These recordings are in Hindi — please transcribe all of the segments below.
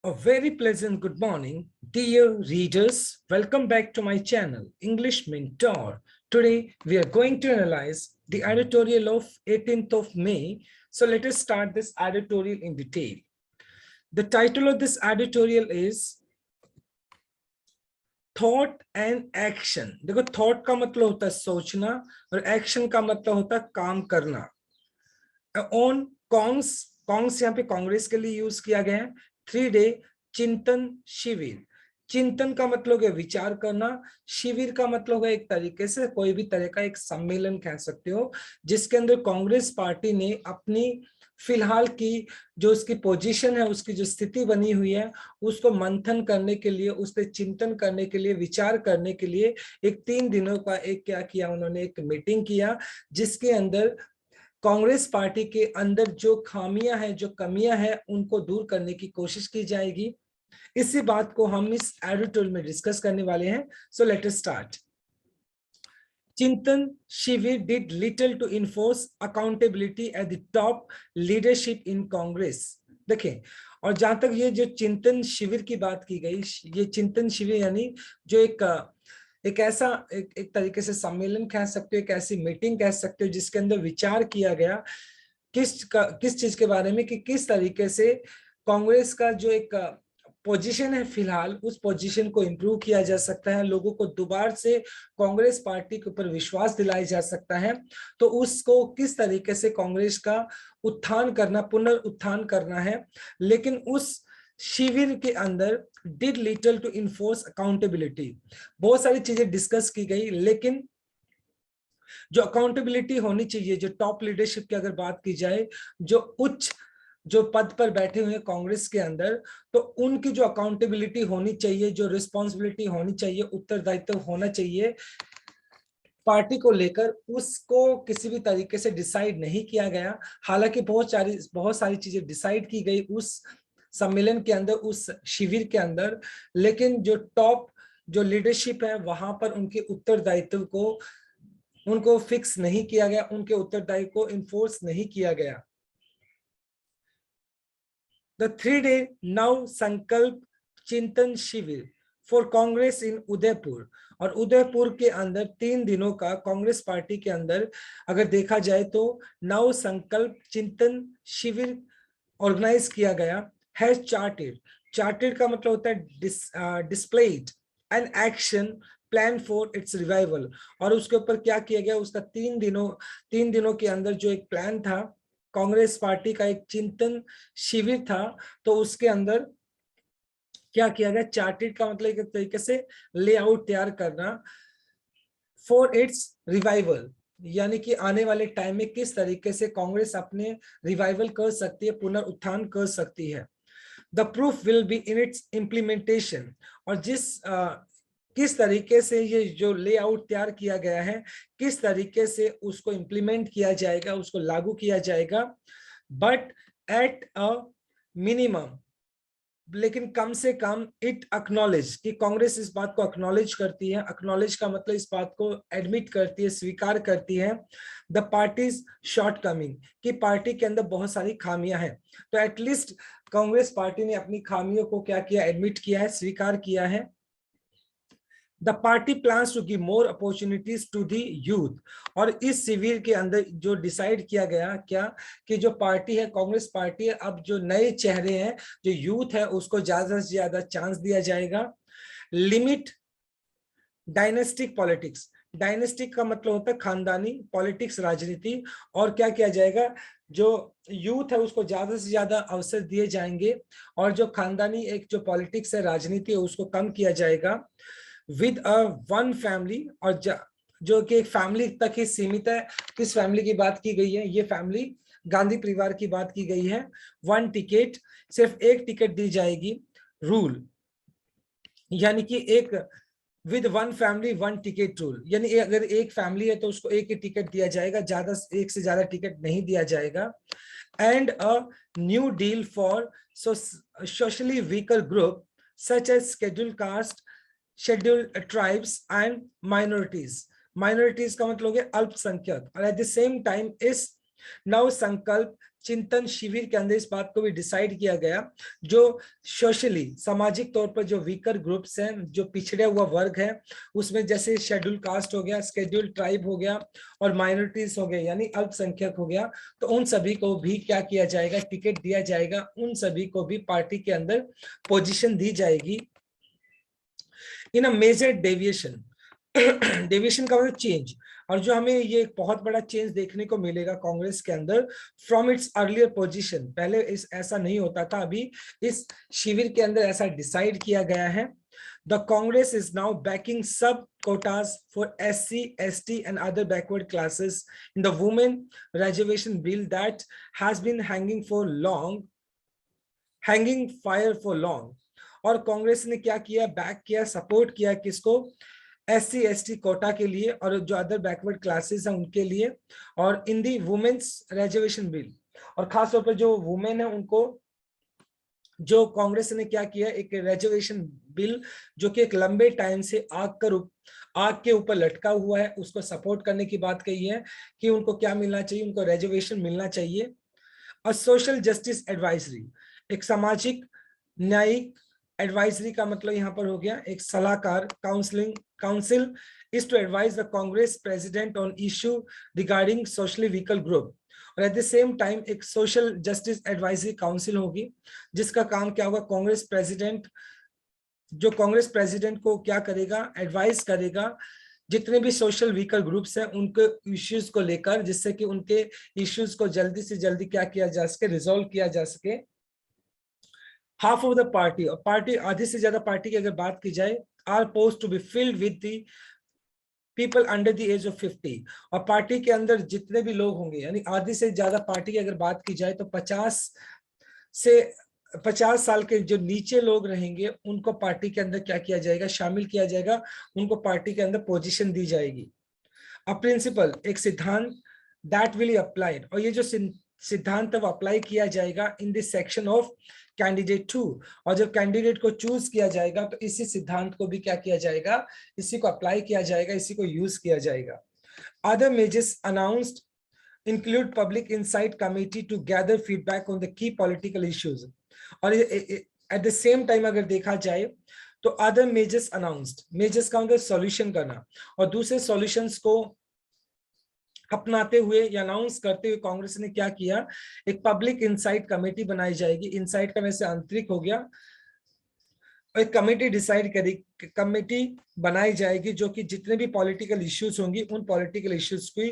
A very pleasant good morning, dear readers. Welcome back to my channel, English Mentor. Today, we are going to analyze the editorial of 18th of May. So let us start this editorial in detail. The title of this editorial is Thought and Action. देखो, thought का मतलब होता है सोचना और action का मतलब होता है काम करना. On कॉन्ग्स यहाँ पे कांग्रेस के लिए यूज किया गया है. 3-day चिंतन शिविर. चिंतन का मतलब है विचार करना, शिविर का मतलब है एक तरीके से कोई भी तरह का एक सम्मेलन कह सकते हो, जिसके अंदर कांग्रेस पार्टी ने अपनी फिलहाल की जो उसकी पोजीशन है, उसकी जो स्थिति बनी हुई है, उसको मंथन करने के लिए, उस पर चिंतन करने के लिए, विचार करने के लिए एक 3 दिनों का एक क्या किया उन्होंने, एक मीटिंग किया, जिसके अंदर कांग्रेस पार्टी के अंदर जो खामियां हैं, जो कमियां हैं, उनको दूर करने की कोशिश की जाएगी. इसी बात को हम इस एडिटोरियल में डिस्कस करने वाले हैं. So let us start. Chintan Shivir did little to enforce accountability at the top leadership in Congress. देखें, और जहां तक ये जो चिंतन शिविर की बात की गई, ये चिंतन शिविर यानी जो एक ऐसा एक तरीके से सम्मेलन कह सकते हो, एक ऐसी मीटिंग कह सकते हो, जिसके अंदर विचार किया गया किस चीज के बारे में कि किस तरीके से कांग्रेस का जो एक पोजीशन है फिलहाल, उस पोजीशन को इंप्रूव किया जा सकता है, लोगों को दोबारा से कांग्रेस पार्टी के ऊपर विश्वास दिलाया जा सकता है. तो उसको किस तरीके से कांग्रेस का उत्थान करना, पुनरुत्थान करना है. लेकिन उस शिविर के अंदर did little to enforce accountability, बहुत सारी चीजें डिस्कस की गई, लेकिन जो अकाउंटेबिलिटी होनी चाहिए, जो टॉप लीडरशिप की अगर बात की जाए, जो पद पर बैठे हुए कांग्रेस के अंदर, तो उनकी जो अकाउंटेबिलिटी होनी चाहिए, जो रिस्पॉन्सिबिलिटी होनी चाहिए, उत्तरदायित्व होना चाहिए पार्टी को लेकर, उसको किसी भी तरीके से डिसाइड नहीं किया गया. हालांकि बहुत सारी चीजें डिसाइड की गई उस सम्मेलन के अंदर, उस शिविर के अंदर, लेकिन जो टॉप जो लीडरशिप है, वहां पर उनके उत्तरदायित्व को उनको फिक्स नहीं किया गया, उनके उत्तरदायित्व को इन्फोर्स नहीं किया गया. The 3-day now संकल्प चिंतन शिविर फॉर कांग्रेस इन उदयपुर. और उदयपुर के अंदर 3 दिनों का कांग्रेस पार्टी के अंदर अगर देखा जाए तो नव संकल्प चिंतन शिविर ऑर्गेनाइज किया गया है. चार्टेड का मतलब होता है displayed an action plan for its revival. और उसके ऊपर क्या किया गया, उसका 3 दिनों के अंदर जो एक प्लान था, कांग्रेस पार्टी का एक चिंतन शिविर था, तो उसके अंदर क्या किया गया, चार्टेड का मतलब एक तरीके से लेआउट तैयार करना फॉर इट्स रिवाइवल, यानी कि आने वाले टाइम में किस तरीके से कांग्रेस अपने रिवाइवल कर सकती है, पुनरुत्थान कर सकती है. The proof will be in its implementation. और किस तरीके से ये जो लेआउट तैयार किया गया है, किस तरीके से उसको इंप्लीमेंट किया जाएगा, उसको लागू किया जाएगा. बट एट अ मिनिमम, लेकिन कम से कम इट एक्नॉलेज, कि कांग्रेस इस बात को एक्नॉलेज करती है. एक्नॉलेज का मतलब इस बात को एडमिट करती है, स्वीकार करती है. द पार्टीज शॉर्टकमिंग, कि पार्टी के अंदर बहुत सारी खामियां हैं. तो एटलीस्ट कांग्रेस पार्टी ने अपनी खामियों को क्या किया, एडमिट किया है, स्वीकार किया है. The party plans to give more opportunities to the youth. और इस शिविर के अंदर जो डिसाइड किया गया क्या, कि जो पार्टी है, कांग्रेस पार्टी है, अब जो नए चेहरे हैं, जो यूथ है, उसको ज्यादा से ज्यादा चांस दिया जाएगा. Limit dynastic politics. डायनेस्टिक का मतलब होता है खानदानी, पॉलिटिक्स राजनीति. और क्या किया जाएगा, जो यूथ है उसको ज्यादा से ज्यादा अवसर दिए जाएंगे, और जो खानदानी एक जो पॉलिटिक्स है, राजनीति है, उसको कम किया जाएगा. विद अ वन फैमिली, और जो कि एक फैमिली तक ही सीमित है. किस फैमिली की बात की गई है, ये फैमिली गांधी परिवार की बात की गई है. 1 टिकट, सिर्फ एक टिकट दी जाएगी. रूल, यानी कि एक विद 1 फैमिली 1 टिकट रूल, यानी अगर एक फैमिली है तो उसको एक ही टिकट दिया जाएगा, एक से ज्यादा टिकट नहीं दिया जाएगा. And a new deal for socially weaker group such as scheduled caste, scheduled tribes and minorities का मतलब है अल्पसंख्यक. और एट द सेम टाइम इस नव संकल्प चिंतन शिविर के अंदर इस बात को भी डिसाइड किया गया, जो सोशली सामाजिक तौर पर जो वीकर ग्रुप्स हैं, जो पिछड़े हुआ वर्ग है, उसमें जैसे शेड्यूल कास्ट हो गया, शेड्यूल ट्राइब हो गया और माइनॉरिटीज हो गए यानी अल्पसंख्यक हो गया, तो उन सभी को भी क्या किया जाएगा, टिकट दिया जाएगा, उन सभी को भी पार्टी के अंदर पोजीशन दी जाएगी। इन अ मेजर डेविएशन, डेविएशन का मतलब चेंज, और जो हमें ये एक बहुत बड़ा चेंज देखने को मिलेगा कांग्रेस के अंदर फ्रॉम इट्स अर्लियर पोजीशन, पहले ऐसा नहीं होता था, अभी इस शिविर के अंदर ऐसा डिसाइड किया गया है। The Congress is now backing sub quotas for SC, ST and other backward classes in the women reservation bill that has been hanging fire for long. और कांग्रेस ने क्या किया, बैक किया, सपोर्ट किया किसको, SC, ST कोटा के लिए और जो अदर बैकवर्ड क्लासेस हैं उनके लिए, और इन दी वुमेन्स रिजर्वेशन बिल, और खासतौर पर जो वुमेन है उनको, जो कांग्रेस ने क्या किया, एक रिजर्वेशन बिल जो कि एक लंबे टाइम से आग के ऊपर लटका हुआ है, उसको सपोर्ट करने की बात कही है कि उनको क्या मिलना चाहिए, उनको रिजर्वेशन मिलना चाहिए। और सोशल जस्टिस एडवाइजरी, एक सामाजिक न्यायिक एडवाइजरी का मतलब यहाँ पर हो गया एक सलाहकार, council is to advise the Congress President on issue regarding socially weaker group, और एट द सेम टाइम एक सोशल जस्टिस एडवाइजरी काउंसिल होगी जिसका काम क्या होगा, कांग्रेस प्रेसिडेंट को क्या करेगा, एडवाइस करेगा जितने भी सोशल वीकर ग्रुप्स हैं उनके इश्यूज को लेकर, जिससे कि उनके इश्यूज को जल्दी से जल्दी क्या किया जा सके, रिजोल्व किया जा सके। हाफ ऑफ द पार्टी, और पार्टी आधे से ज्यादा पार्टी की अगर बात की जाए, are post to be filled with the people under the age of 50, और पार्टी के अंदर जितने भी लोग होंगे, यानी आधे से ज्यादा पार्टी की अगर बात की जाए तो 50 साल के जो नीचे लोग रहेंगे उनको पार्टी के अंदर क्या किया जाएगा, शामिल किया जाएगा, उनको पार्टी के अंदर पोजीशन दी जाएगी। अ प्रिंसिपल, एक सिद्धांत, दैट विल अप्लाइड, और ये जो सिद्धांत वो अप्लाई किया जाएगा in this section of candidate 2, और जब कैंडिडेट को चूज किया जाएगा तो इसी सिद्धांत को भी क्या किया जाएगा, इसी को अप्लाई किया जाएगा, इसी को यूज किया जाएगा। Other measures announced include public insight committee to gather feedback on the key political issues, और at the same time अगर देखा जाए तो other measures announced, measures का मतलब solution करना, और दूसरे solutions को अपनाते हुए या अनाउंस करते हुए कांग्रेस ने क्या किया, एक पब्लिक इंसाइट कमेटी बनाई जाएगी, इंसाइट का वैसे आंतरिक हो गया, एक कमेटी बनाई जाएगी जो कि जितने भी पॉलिटिकल इश्यूज होंगी उन पॉलिटिकल इश्यूज की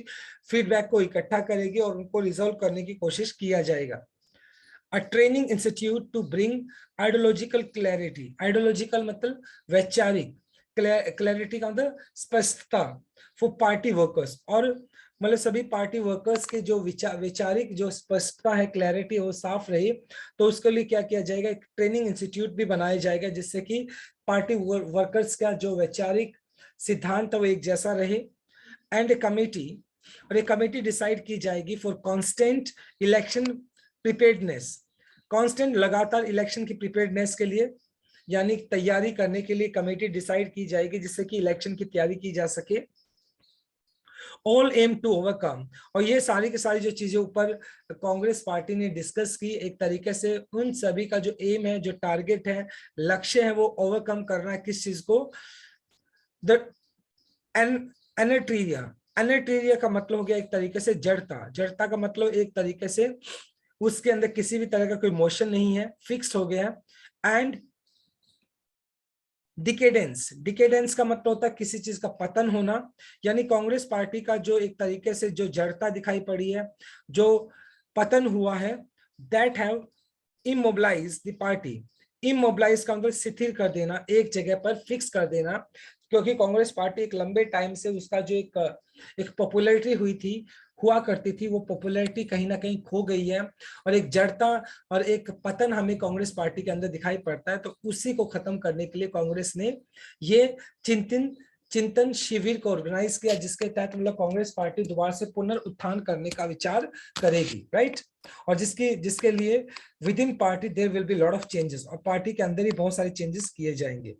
फीडबैक को इकट्ठा करेगी और उनको रिजॉल्व करने की कोशिश किया जाएगा। A training institute to bring ideological clarity, ideological मतलब वैचारिक, क्लैरिटी का मतलब स्पष्टता, फॉर पार्टी वर्कर्स, और मतलब सभी पार्टी वर्कर्स के जो वैचारिक जो स्पष्टता है, क्लैरिटी वो साफ रही, तो उसके लिए क्या किया जाएगा, एक ट्रेनिंग इंस्टीट्यूट भी बनाया जाएगा जिससे कि पार्टी वर्कर्स का जो वैचारिक सिद्धांत है वो एक जैसा रहे। एंड ए कमेटी, और एक कमेटी डिसाइड की जाएगी for constant election preparedness, constant लगातार इलेक्शन की प्रिपेयर्डनेस के लिए यानी तैयारी करने के लिए कमेटी डिसाइड की जाएगी जिससे कि इलेक्शन की तैयारी की जा सके। ऑल एम टू ओवरकम, और ये सारी की सारी जो चीजें ऊपर कांग्रेस पार्टी ने डिस्कस की, एक तरीके से उन सभी का जो एम है, जो टारगेट है, लक्ष्य है, वो ओवरकम करना है किस चीज को, द एनेट्रीरिया का मतलब हो गया एक तरीके से जड़ता का मतलब एक तरीके से उसके अंदर किसी भी तरह का कोई मोशन नहीं है, फिक्स हो गया। एंड डिकेडेंस का मतलब होता है किसी चीज का पतन होना, यानी कांग्रेस पार्टी का जो एक तरीके से जो जड़ता दिखाई पड़ी है, जो पतन हुआ है, that have immobilise the party, immobilise का मतलब शिथिल कर देना, एक जगह पर फिक्स कर देना, क्योंकि कांग्रेस पार्टी एक लंबे टाइम से उसका जो एक पॉपुलैरिटी हुआ करती थी, वो पॉपुलैरिटी कहीं ना कहीं खो गई है, और एक जड़ता और एक पतन हमें कांग्रेस पार्टी के अंदर दिखाई पड़ता है। तो उसी को खत्म करने के लिए कांग्रेस ने ये चिंतन शिविर को ऑर्गेनाइज किया, जिसके तहत मतलब कांग्रेस पार्टी दोबारा से पुनरुत्थान करने का विचार करेगी, राइट। और जिसके लिए within party there will be lot of changes, और पार्टी के अंदर ही बहुत सारे चेंजेस किए जाएंगे।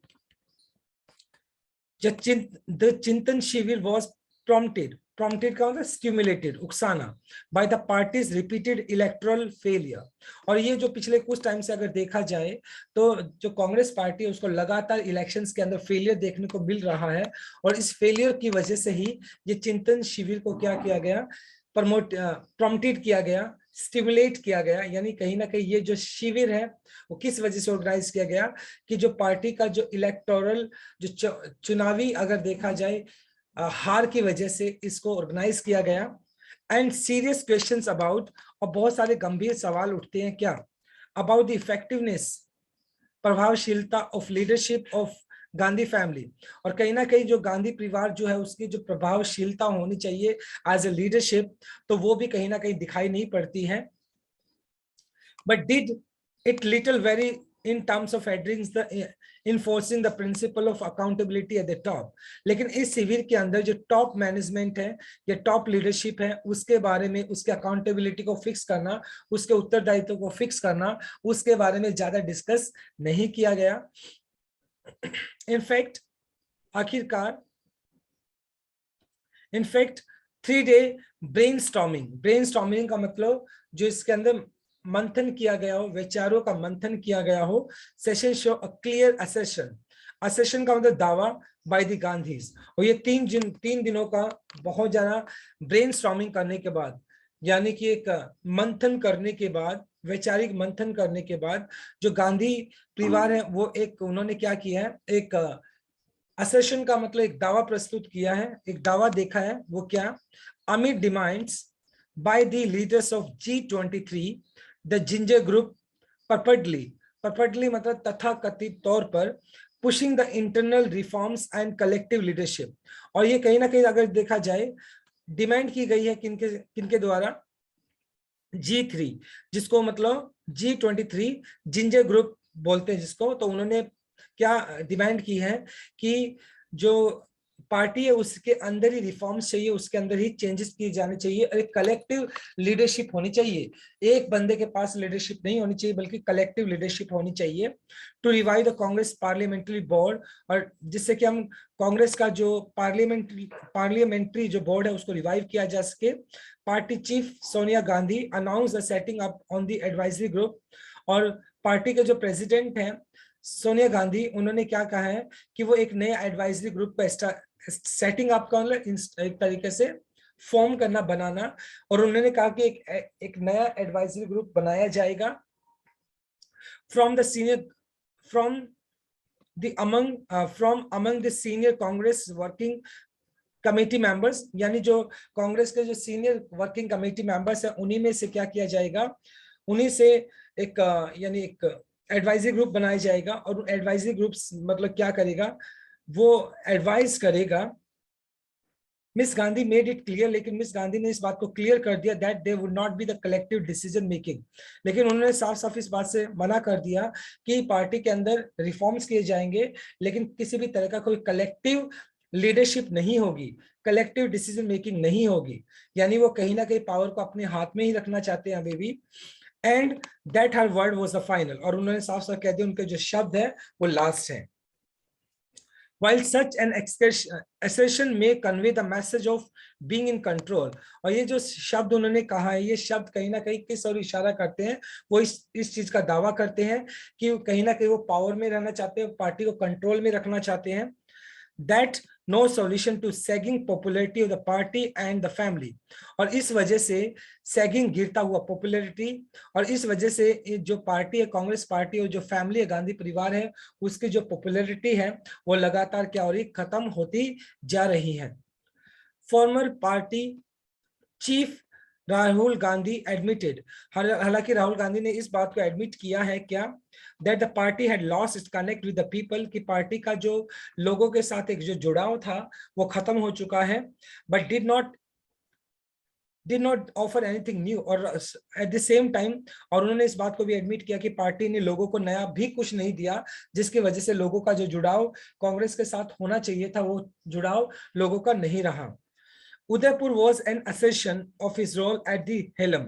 The चिंतन शिविर was prompted prompted का मतलब stimulated, उकसाना, by the party's repeated electoral failure। और ये जो पिछले कुछ टाइम से अगर देखा जाए तो जो कांग्रेस पार्टी है उसको लगातार इलेक्शंस के अंदर फेलियर देखने को मिल रहा है, और इस फेलियर की वजह से ही ये चिंतन शिविर को क्या किया गया, प्रॉम्प्टेड किया गया, स्टिमुलेट किया गया। यानी कहीं ना कहीं ये जो शिविर है वो किस वजह से ऑर्गेनाइज किया गया कि जो पार्टी का जो इलेक्टोरल जो चुनावी अगर देखा जाए हार की वजह से इसको ऑर्गेनाइज किया गया। एंड सीरियस क्वेश्चंस अबाउट, और बहुत सारे गंभीर सवाल उठते हैं क्या, अबाउट द इफेक्टिवनेस, प्रभावशीलता of leadership of Gandhi family. और कहीं ना कहीं जो गांधी परिवार जो है उसकी जो प्रभावशीलता होनी चाहिए एज ए लीडरशिप, तो वो भी कहीं ना कहीं दिखाई नहीं पड़ती है। But did it little very in terms of enforcing the principle of accountability at the top। लेकिन इस शिविर के अंदर जो टॉप मैनेजमेंट है या टॉप लीडरशिप है उसके बारे में, उसके अकाउंटेबिलिटी को फिक्स करना, उसके उत्तरदायित्व को फिक्स करना, उसके बारे में ज्यादा डिस्कस नहीं किया गया। इनफैक्ट आखिरकार 3-day ब्रेनस्टॉर्मिंग का मतलब जो इसके अंदर मंथन किया गया हो, विचारों का मंथन किया गया हो। सेशन शो अ क्लियर असेशन का मतलब दावा बाय द गांधीज। और ये तीन दिनों का बहुत ज्यादा ब्रेनस्टॉर्मिंग करने के बाद, यानी कि एक मंथन करने के बाद, वैचारिक मंथन करने के बाद जो गांधी परिवार है वो एक उन्होंने क्या किया है, एक असेशन का मतलब एक दावा प्रस्तुत किया है, एक दावा देखा है। वो क्या, amid demands by the leaders of G23 the ginger group purportedly मतलब तथाकथित तौर पर pushing the internal reforms and collective leadership. और ये कहीं ना कहीं अगर देखा जाए डिमांड की गई है किनके द्वारा, G3, जिसको मतलब G23 जिंजर ग्रुप बोलते हैं जिसको। तो उन्होंने क्या डिमांड की है कि जो पार्टी है उसके अंदर ही रिफॉर्म्स चाहिए, उसके अंदर ही चेंजेस किए जाने चाहिए, और एक कलेक्टिव लीडरशिप होनी चाहिए। एक बंदे के पास लीडरशिप नहीं होनी चाहिए बल्कि कलेक्टिव लीडरशिप होनी चाहिए। To revive the Congress parliamentary board, और जिससे कि हम कांग्रेस का जो पार्लियामेंट्री जो बोर्ड है उसको रिवाइव किया जा सके। Party chief Sonia Gandhi announce the setting up on the advisory group, और पार्टी के जो प्रेसिडेंट हैं सोनिया गांधी, उन्होंने क्या कहा है कि वो एक नया एडवाइजरी ग्रुप का सेटिंग अप का मतलब एक तरीके से फॉर्म करना, बनाना। और उन्होंने कहा कि एक नया एडवाइजरी ग्रुप बनाया जाएगा from among the senior Congress working committee members. यानी जो कांग्रेस के जो सीनियर वर्किंग कमेटी मेंबर्स है उन्हीं में से क्या किया जाएगा, उन्हीं से एक यानी एक एडवाइजरी ग्रुप बनाया जाएगा। और एडवाइजरी ग्रुप मतलब क्या करेगा, वो एडवाइज करेगा। Miss Gandhi made it clear, लेकिन मिस गांधी ने इस बात को क्लियर कर दिया that they would not be the collective decision making. लेकिन उन्होंने साफ साफ इस बात से मना कर दिया कि पार्टी के अंदर रिफॉर्म्स किए जाएंगे लेकिन किसी भी तरह का कोई कलेक्टिव लीडरशिप नहीं होगी, कलेक्टिव डिसीजन मेकिंग नहीं होगी। यानी वो कहीं ना कहीं पावर को अपने हाथ में ही रखना चाहते हैं अभी भी। And that her word was the final, और उन्होंने साफ साफ कह दिया उनके जो शब्द है वो लास्ट है। While such an assertion may convey the message of being in control, और ये जो शब्द उन्होंने कहा है ये शब्द कहीं ना कहीं किस और इशारा करते हैं, वो इस चीज का दावा करते हैं कि कहीं ना कहीं वो पावर में रहना चाहते हैं, पार्टी को कंट्रोल में रखना चाहते हैं। That no solution to sagging popularity of the party and the family, और इस वजह से सैगिंग गिरता हुआ पॉपुलैरिटी, और इस वजह से जो पार्टी है कांग्रेस पार्टी और जो फैमिली है गांधी परिवार है उसकी जो पॉपुलैरिटी है वो लगातार क्या हो रही, खत्म होती जा रही है। Farmer party chief Rahul Gandhi admitted, हालांकि राहुल गांधी ने इस बात को एडमिट किया है क्या, that the party had lost its connect with the people, कि पार्टी का जो लोगों के साथ एक जो जुड़ाव था वो खत्म हो चुका है। But did not offer anything new, और एट द सेम टाइम और उन्होंने इस बात को भी एडमिट किया कि पार्टी ने लोगों को नया भी कुछ नहीं दिया, जिसकी वजह से लोगों का जो जुड़ाव कांग्रेस के साथ होना चाहिए था वो जुड़ाव लोगों का नहीं रहा। Udaipur was an assertion of his role at the हेलम,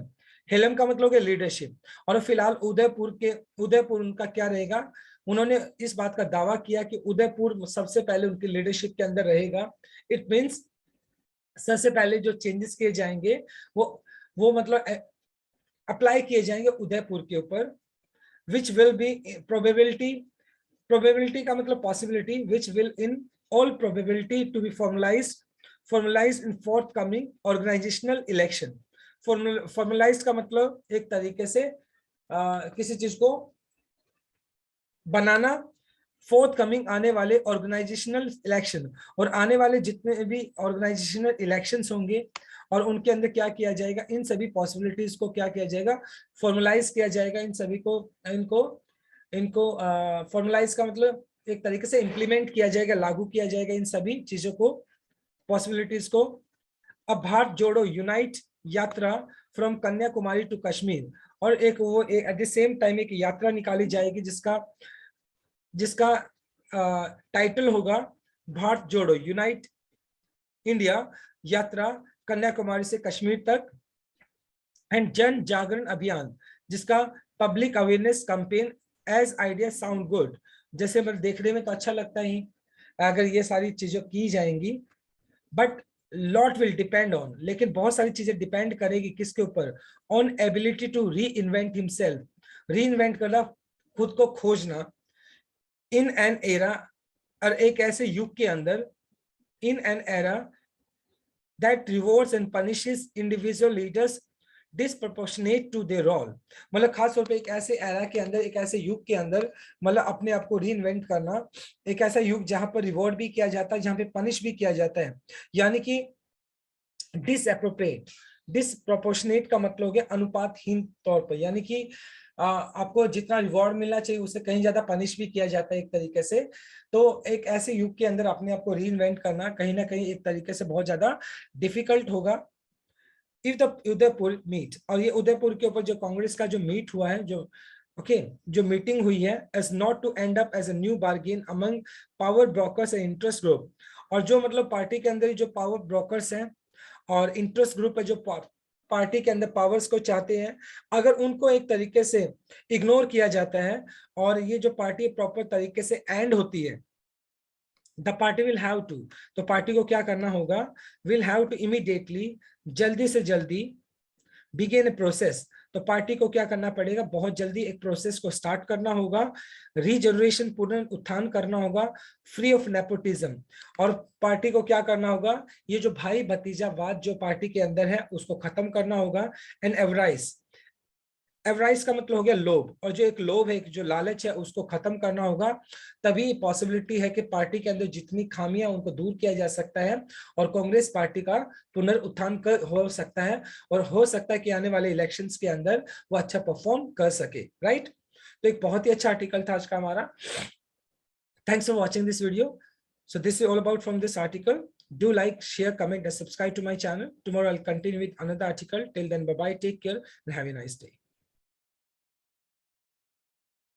हेलम का मतलब है लीडरशिप, और फिलहाल उदयपुर उनका क्या रहेगा, उन्होंने इस बात का दावा किया कि उदयपुर सबसे पहले उनकी लीडरशिप के अंदर रहेगा। इट मींस सबसे पहले जो चेंजेस किए जाएंगे वो मतलब अप्लाई किए जाएंगे उदयपुर के ऊपर, which will be probability, probability का मतलब possibility, which will in all probability to be formalized in forthcoming organizational election. Formalize का मतलब एक तरीके से किसी चीज को बनाना, फोर्थ कमिंग आने वाले ऑर्गेनाइजेशनल इलेक्शन, और आने वाले जितने भी ऑर्गेनाइजेशनल इलेक्शंस होंगे और उनके अंदर क्या किया जाएगा, इन सभी पॉसिबिलिटीज को क्या किया जाएगा, फॉर्मलाइज किया जाएगा, इन सभी को इनको इनको फॉर्मलाइज का मतलब एक तरीके से इंप्लीमेंट किया जाएगा, लागू किया जाएगा इन सभी चीजों को, पॉसिबिलिटीज को। अब भारत जोड़ो यूनाइट यात्रा फ्रॉम कन्याकुमारी टू कश्मीर, और एक वो एट द सेम टाइम एक यात्रा निकाली जाएगी जिसका जिसका टाइटल होगा भारत जोड़ो यूनाइट इंडिया यात्रा कन्याकुमारी से कश्मीर तक, एंड जन जागरण अभियान, जिसका public awareness campaign. As idea sound good, जैसे मतलब देखने में तो अच्छा लगता ही अगर ये सारी चीजें की जाएंगी, but lot will depend on, लेकिन बहुत सारी चीजें डिपेंड करेगी किसके ऊपर, on ability to reinvent himself, reinvent करना, खुद को खोजना, इन एन एरा, और एक ऐसे युग के अंदर, in an era that rewards and punishes individual leaders disproportionate to their role, मतलब खास तौर पे एक ऐसे एरा के अंदर, एक ऐसे युग के अंदर, मतलब अपने आप को री इन्वेंट करना, एक ऐसा युग जहां पर रिवॉर्ड भी किया जाता है, जहां पे पनिश भी किया जाता है, यानी कि डिसएप्रोप्रिएट, डिसप्रोपोर्शनेट का मतलब हो गया अनुपातहीन तौर पर, यानी कि आपको जितना रिवॉर्ड मिलना चाहिए उससे कहीं ज्यादा पनिश भी किया जाता है एक तरीके से। तो एक ऐसे युग के अंदर अपने आप को री इन्वेंट करना कहीं ना कहीं एक तरीके से बहुत ज्यादा डिफिकल्ट होगा। इफ द उदयपुर मीट, और ये उदयपुर के ऊपर जो कांग्रेस का जो मीट हुआ है, जो जो मीटिंग हुई है, as not to end up as a new bargain among power brokers and interest group, और जो मतलब पार्टी के अंदर जो पावर ब्रोकर्स हैं और इंटरेस्ट ग्रुप है जो पार्टी के अंदर पावर्स को चाहते हैं, अगर उनको एक तरीके से इग्नोर किया जाता है और ये जो पार्टी प्रॉपर तरीके से एंड होती है, the party will have to, तो पार्टी को क्या करना होगा, विल हैव टू इमीडिएटली, जल्दी से जल्दी, बिगिन ए प्रोसेस, तो पार्टी को क्या करना पड़ेगा, बहुत जल्दी एक प्रोसेस को स्टार्ट करना होगा, रीजनरेशन पुनरुत्थान करना होगा, फ्री ऑफ नेपोटिज्म, और पार्टी को क्या करना होगा, ये जो भाई भतीजावाद जो पार्टी के अंदर है उसको खत्म करना होगा, एंड एवराइज, एवराइज का मतलब हो गया लोभ, और जो एक लोभ है, एक जो लालच है उसको खत्म करना होगा, तभी पॉसिबिलिटी है कि पार्टी के अंदर जितनी खामियां उनको दूर किया जा सकता है और कांग्रेस पार्टी का पुनरुत्थान हो सकता है, और हो सकता है कि आने वाले इलेक्शंस के अंदर वो अच्छा परफॉर्म कर सके, राइट। तो एक बहुत ही अच्छा आर्टिकल था आज का हमारा। Thanks for watching this video. So this is all about from this article. Do like, share, comment, and subscribe to my channel. Tomorrow I'll continue with another article. Till then, bye bye, take care, and have a nice day.